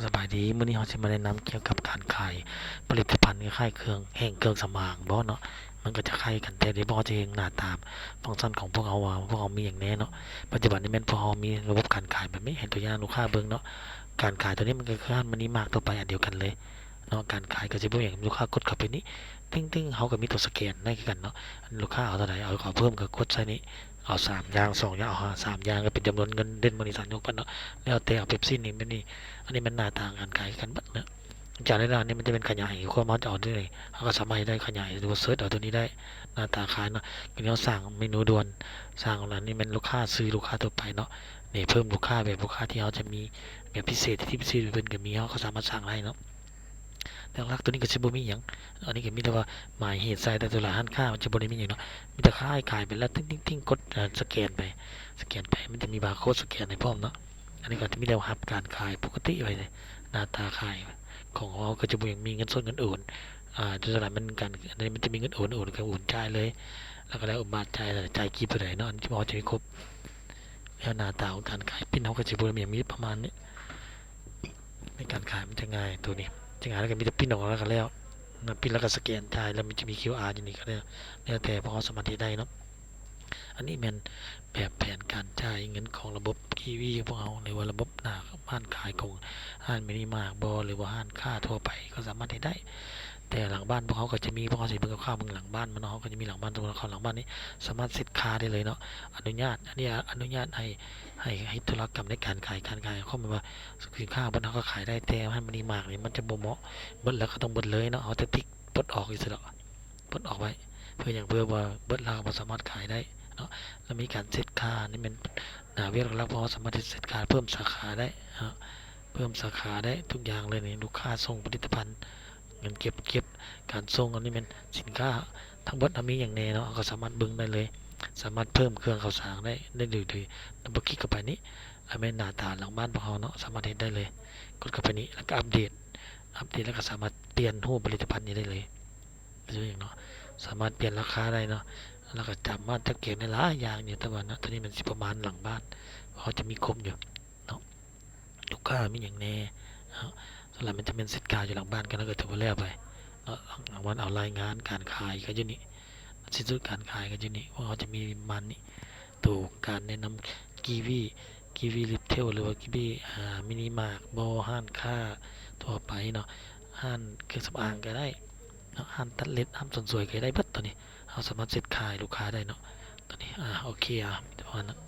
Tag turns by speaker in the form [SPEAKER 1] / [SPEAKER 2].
[SPEAKER 1] สบายดีมื้อนี้เราจะมาแนะนำเกี่ยวกับการขายผลิตภัณฑ์คล้ายๆเครื่องแห้งเครื่องสำอางบ่เนาะมันก็จะคล้ายกันแต่เดี๋ยวบ่จะเห็นหน้าตาฟังก์ชันของพวกเราว่าพวกเรามีหยังแหน่เนาะปัจจุบันนี้แม่นพวกเรามีระบบการขายแบบนี้ให้ตัวอย่างลูกค้าเบิ่งเนาะการขายตัวนี้มันก็คือร้านมันนี่มากตัวไปอันเดียวกันเลยเนาะการขายก็สิบ่อย่างลูกค้ากดเข้าไปนี้ตึ้งๆเขาก็มีตัวสแกนได้คือกันเนาะลูกค้าเอาเท่าใดเอาขอเพิ่มก็กดใส่นี้เอา3อย่าง2อย่างเอา3อย่างก็เป็นจำนวนเงินเด่นบริษัทยกเนาะแล้วแต่เอาเป๊ปซี่นี่มันนี่ อันนี้มันหน้าต่างกันขายกันบัดเนะจากในร้านนี้มันจะเป็นขยายความมันจะเอาได้เลยเขาก็สามารถได้ขยายดูเซิร์ชเอาตัวนี้ได้หน้าตาขายเนาะทีนี้เราสั่งเมนูด่วนสั่งร้านนี้เป็นลูกค้าซื้อลูกค้าตัวไปเนาะนี่เพิ่มลูกค้าแบบลูกค้าที่เขาจะมีแบบพิเศษที่พิเศษเป็นกับมีเขาสามารถสั่งได้เนาะแต่หลักตัวนี้ก็จะบ่มีอย่างอันนี้ก็มีแต่ว่าหมายเหตุใส่แต่ตัวละหันค่ามันจะบ่ได้มีอย่างเนาะมีแต่ค่ายขายไปแล้วติ้งกดสแกนไปมันจะมีบาร์โค้ดสแกนในพร้อมเนาะอันนี้ก็จะมีแนวรับการขายปกติไว้เลย หน้าตาขายของเราก็จะยังมีเงินสดเงินโอนตัวสลากมันกันอันนี้มันจะมีเงินโอนกับโอนจ่ายเลยแล้วก็แล้วบาทจ่ายกี่เท่าไหร่เนาะที่พอจะมีครบแล้วหน้าตาของการขายปิ้นเขาก็จะบริมีมีประมาณนี้ในการขายมันจะง่ายตัวนี้จะง่ายแล้วก็มีแต่ปิ้นออกแล้วก็แล้วปิ้นแล้วก็สแกนจ่ายแล้วมันจะมี QR อยู่นี่ก็แล้วแต่พอสามารถที่ได้เนาะอันนี้เป็นแบบแผนการจ่ายเงินของระบบกีวีพวกเราหรือว่าระบบหน้าบ้านขายของ ห้านมินิมาร์ทบอหรือว่าห้านค้าทั่วไปก็สามารถได้แต่หลังบ้านพวกเขาก็จะมีพวกเขาสิเบิ่งกับข้าวเบิ่งหลังบ้านมันเนาะเขาก็จะมีหลังบ้านตรงเขาหลังบ้านนี้สามารถเซตค่าได้เลยเนาะอนุญาตอันนี้อนุญาตให้ธุรกรรมในการขายข้อมูลว่าสินค้าบนเขาก็ขายได้แต่ห้านมินิมาร์ทนี่มันจะบ่เหมาะเบิดแล้วก็ต้องเบิดเลยเนาะเอาแต่ติ๊กปลดออกอีกสิเนาะปลดออกไว้เพื่ออย่างเพื่อว่าเบิดแล้วบ่สามารถขายได้เนาะแล้วมีการเซตค่านี่เป็นหน้าเว็บแล้วพอสามารถที่เซตค่าเพิ่มสาขาได้เพิ่มสาขาได้ทุกอย่างเลยนี่ลูกค้าส่งผลิตภัณฑ์เงินเก็บการส่งอันนี้เป็นสินค้าทั้งหมดมีอย่างแน่เนาะก็สามารถเบิ่งได้เลยสามารถเพิ่มเครื่องข่าวสารได้เลยดับเบิลคลิกเข้าไปนี้อันเป็นหน้าตาหลังบ้านพวกเราเนาะสามารถเห็นได้เลยกดเข้าไปนี้แล้วก็อัปเดตแล้วก็สามารถเปลี่ยนรูปผลิตภัณฑ์นี้ได้เลยเป็นอย่างเนาะสามารถเปลี่ยนราคาได้เนาะแล้วก็สามารถจะเก็บในหลายอย่างเนี่ยแต่ว่านะตัวนี้มันสิประมาณหลังบ้านเขาจะมีครบอยู่เนาะ ลูกค้ามีอย่างแน่สำหรับมันจะเป็นสินค้าอยู่หลังบ้านกันแล้วก็ถือว่าแล้วไปเนาะหลังวันเอารายงานการขายก็อยู่นี่สิ้นสุดการขายก็อยู่นี่ว่าเขาจะมีมันนี่ตัวการแนะนำกีวีรีเทลหรือว่ากีวีมินิมาร์ทบอห้านค้าทั่วไปเนาะห้านเครื่องสำอางก็ได้เนาะห้านตัดเล็บห้านเสริมสวยก็ได้เบิดตัวนี้เราสามารถเซ็ตขายลูกค้าได้เนาะตัวนี้โอเคประมาณนั้น